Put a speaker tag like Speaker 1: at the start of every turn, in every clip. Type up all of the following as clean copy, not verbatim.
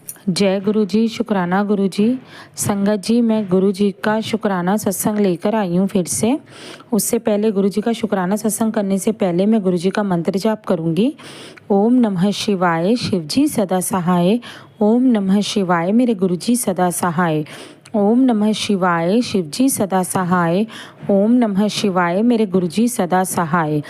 Speaker 1: जय गुरु जी, शुक्राना गुरु जी। संगत जी, मैं गुरु जी का शुक्राना सत्संग लेकर आई हूँ फिर से। उससे पहले गुरु जी का शुक्राना सत्संग करने से पहले मैं गुरु जी का मंत्र जाप करूँगी। ओम नमः शिवाय, शिव जी सदा सहाय। ओम नमः शिवाय, मेरे गुरु जी सदा सहाय। ओम नमः शिवाय, शिव जी सदा सहाय। ओम नमः शिवाय, मेरे गुरु जी सदा सहाय।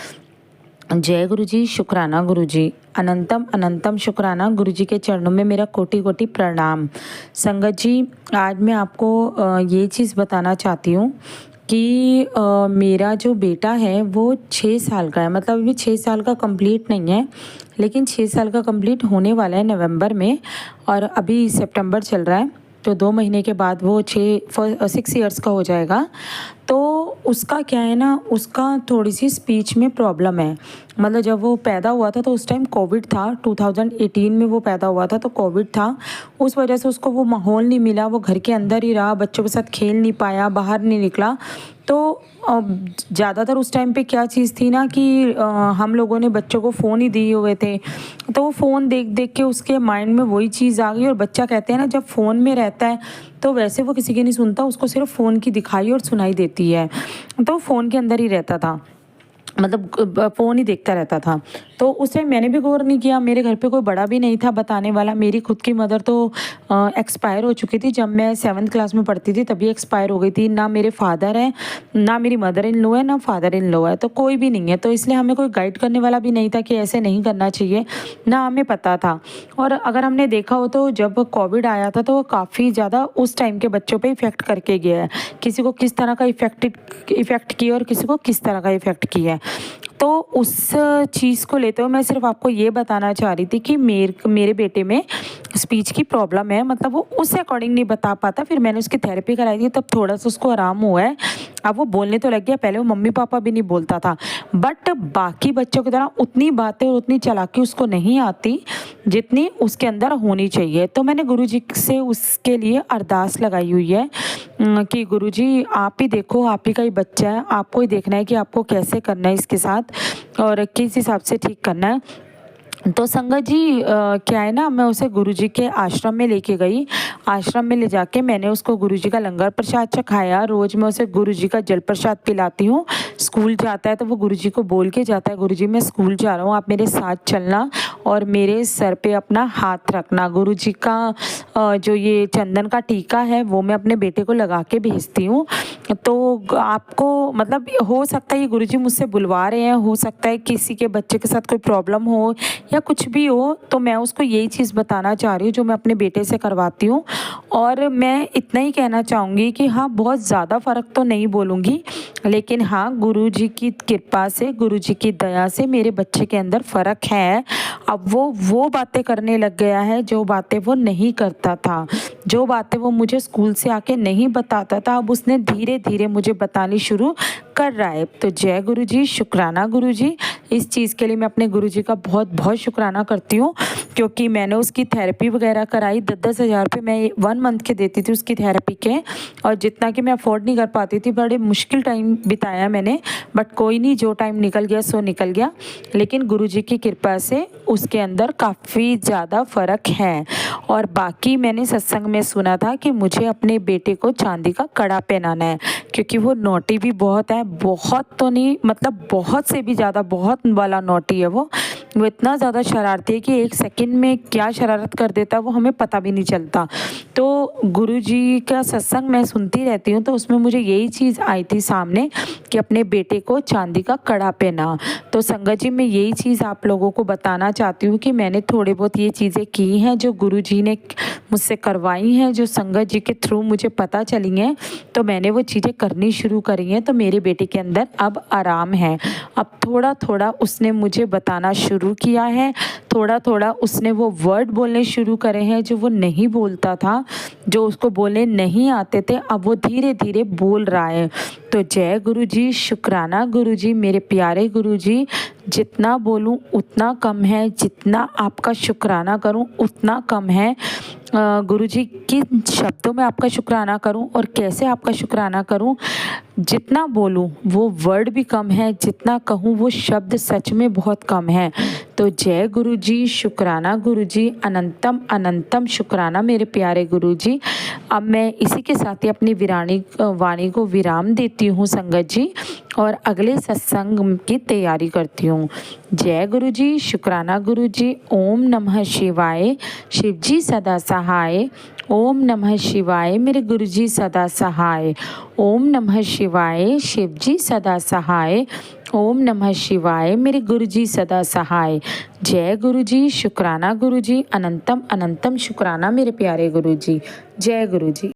Speaker 1: जय गुरु जी, शुक्राना गुरु जी। अनंतम अनंतम शुक्राना गुरु जी के चरणों में मेरा कोटि कोटि प्रणाम। संगत जी, आज मैं आपको ये चीज़ बताना चाहती हूँ कि मेरा जो बेटा है वो 6 साल का है। मतलब अभी 6 साल का कंप्लीट नहीं है, लेकिन 6 साल का कंप्लीट होने वाला है नवंबर में, और अभी सितंबर चल रहा है, तो 2 महीने के बाद वो 6 इयर्स का हो जाएगा। तो उसका क्या है ना, उसका थोड़ी सी स्पीच में प्रॉब्लम है। मतलब जब वो पैदा हुआ था तो उस टाइम कोविड था, 2018 में वो पैदा हुआ था तो कोविड था। उस वजह से उसको वो माहौल नहीं मिला, वो घर के अंदर ही रहा, बच्चों के साथ खेल नहीं पाया, बाहर नहीं निकला। तो ज़्यादातर उस टाइम पे क्या चीज़ थी ना कि हम लोगों ने बच्चों को फ़ोन ही दिए हुए थे, तो वो फ़ोन देख देख के उसके माइंड में वही चीज़ आ गई। और बच्चा कहते हैं ना, जब फ़ोन में रहता है तो वैसे वो किसी की नहीं सुनता, उसको सिर्फ फ़ोन की दिखाई और सुनाई देती है, तो फ़ोन के अंदर ही रहता था, मतलब फ़ोन ही देखता रहता था। तो उस टाइम मैंने भी गौर नहीं किया, मेरे घर पे कोई बड़ा भी नहीं था बताने वाला। मेरी खुद की मदर तो एक्सपायर हो चुकी थी, जब मैं 7th क्लास में पढ़ती थी तभी एक्सपायर हो गई थी। ना मेरे फादर हैं, ना मेरी मदर इन लॉ है, ना फादर इन लॉ है, तो कोई भी नहीं है। तो इसलिए हमें कोई गाइड करने वाला भी नहीं था कि ऐसे नहीं करना चाहिए, ना हमें पता था। और अगर हमने देखा हो तो जब कोविड आया था तो वो काफ़ी ज़्यादा उस टाइम के बच्चों पे इफ़ेक्ट करके गया है। किसी को किस तरह का इफ़ेक्ट किया और किसी को किस तरह का इफ़ेक्ट किया है। तो उस चीज़ को लेते हुए मैं सिर्फ आपको ये बताना चाह रही थी कि मेरे बेटे में स्पीच की प्रॉब्लम है। मतलब वो उस अकॉर्डिंग नहीं बता पाता। फिर मैंने उसकी थेरेपी कराई थी, तब थोड़ा सा उसको आराम हुआ है। अब वो बोलने तो लग गया, पहले वो मम्मी पापा भी नहीं बोलता था। बट बाकी बच्चों की तरह उतनी बातें और उतनी चालाकी उसको नहीं आती जितनी उसके अंदर होनी चाहिए। तो मैंने गुरुजी से उसके लिए अरदास लगाई हुई है कि गुरुजी आप ही देखो, आप ही का ही बच्चा है, आपको ही देखना है कि आपको कैसे करना है इसके साथ और किस हिसाब से ठीक करना है। तो संगत जी क्या है ना, मैं उसे गुरुजी के आश्रम में लेके गई। आश्रम में ले जाके मैंने उसको गुरुजी का लंगर प्रसाद चखाया। रोज़ मैं उसे गुरुजी का जल प्रसाद पिलाती हूँ। स्कूल जाता है तो वो गुरुजी को बोल के जाता है, गुरुजी मैं स्कूल जा रहा हूँ, आप मेरे साथ चलना और मेरे सर पे अपना हाथ रखना। गुरुजी का जो ये चंदन का टीका है वो मैं अपने बेटे को लगा के भेजती हूँ। तो आपको मतलब हो सकता है ये गुरुजी मुझसे बुलवा रहे हैं, हो सकता है किसी के बच्चे के साथ कोई प्रॉब्लम हो या कुछ भी हो, तो मैं उसको यही चीज़ बताना चाह रही हूँ जो मैं अपने बेटे से करवाती हूँ। और मैं इतना ही कहना चाहूँगी कि हाँ, बहुत ज़्यादा फ़र्क तो नहीं बोलूँगी, लेकिन हाँ, गुरुजी की कृपा से, गुरुजी की दया से मेरे बच्चे के अंदर फ़र्क है। अब वो बातें करने लग गया है जो बातें वो नहीं करता था, जो बातें वो मुझे स्कूल से आके नहीं बताता था, अब उसने धीरे धीरे मुझे बतानी शुरू कर रहा है। तो जय गुरुजी, शुक्राना गुरुजी। इस चीज़ के लिए मैं अपने गुरुजी का बहुत बहुत शुक्राना करती हूँ, क्योंकि मैंने उसकी थेरेपी वगैरह कराई। 10-10 हज़ार रुपये मैं 1 मंथ के देती थी उसकी थेरेपी के, और जितना कि मैं अफोर्ड नहीं कर पाती थी। बड़े मुश्किल टाइम बिताया मैंने, बट कोई नहीं, जो टाइम निकल गया सो निकल गया। लेकिन गुरुजी की कृपा से उसके अंदर काफ़ी ज़्यादा फ़र्क है। और बाकी मैंने सत्संग में सुना था कि मुझे अपने बेटे को चांदी का कड़ा पहनाना है, क्योंकि वो नोटी भी बहुत है। बहुत तो नहीं, मतलब बहुत से भी ज़्यादा, बहुत वाला नोटी है वो इतना ज़्यादा शरारती है कि 1 सेकंड में क्या शरारत कर देता है वो हमें पता भी नहीं चलता। तो गुरुजी का सत्संग मैं सुनती रहती हूँ, तो उसमें मुझे यही चीज़ आई थी सामने कि अपने बेटे को चांदी का कड़ा पहना। तो संगत जी, मैं यही चीज़ आप लोगों को बताना चाहती हूँ कि मैंने थोड़े बहुत ये चीज़ें की हैं जो गुरुजी ने मुझसे करवाई हैं, जो संगत जी के थ्रू मुझे पता चली हैं, तो मैंने वो चीज़ें करनी शुरू करी हैं। तो मेरे बेटे के अंदर अब आराम है। अब थोड़ा थोड़ा उसने मुझे बताना शुरू किया है, थोड़ा थोड़ा उसने वो वर्ड बोलने शुरू करे हैं जो वो नहीं बोलता था, जो उसको बोलने नहीं आते थे, अब वो धीरे धीरे बोल रहा है। तो जय गुरुजी, शुक्राना गुरुजी, मेरे प्यारे गुरुजी। जितना बोलूं उतना कम है, जितना आपका शुक्राना करूं उतना कम है। गुरुजी किन शब्दों में आपका शुक्राना करूं और कैसे आपका शुक्राना करूं। जितना बोलूं वो वर्ड भी कम है, जितना कहूं वो शब्द सच में बहुत कम है। तो जय गुरुजी, शुक्राना गुरुजी, अनंतम अनंतम शुक्राना मेरे प्यारे गुरुजी। अब मैं इसी के साथ ही अपनी वाणी को विराम देती हूँ संगत जी, और अगले सत्संग की तैयारी करती हूँ। जय गुरुजी, शुक्राना गुरुजी। ओम नमः शिवाय, शिवजी सदा सहाय। ओम नमः शिवाय, मेरे गुरुजी सदा सहाय। ओम नमः शिवाय, शिवजी सदा सहाय। ओम नमः शिवाय, मेरे गुरुजी सदा सहाय। जय गुरुजी, शुक्राना गुरुजी, अनंतम अनंतम शुक्राना मेरे प्यारे गुरुजी। जय गुरुजी।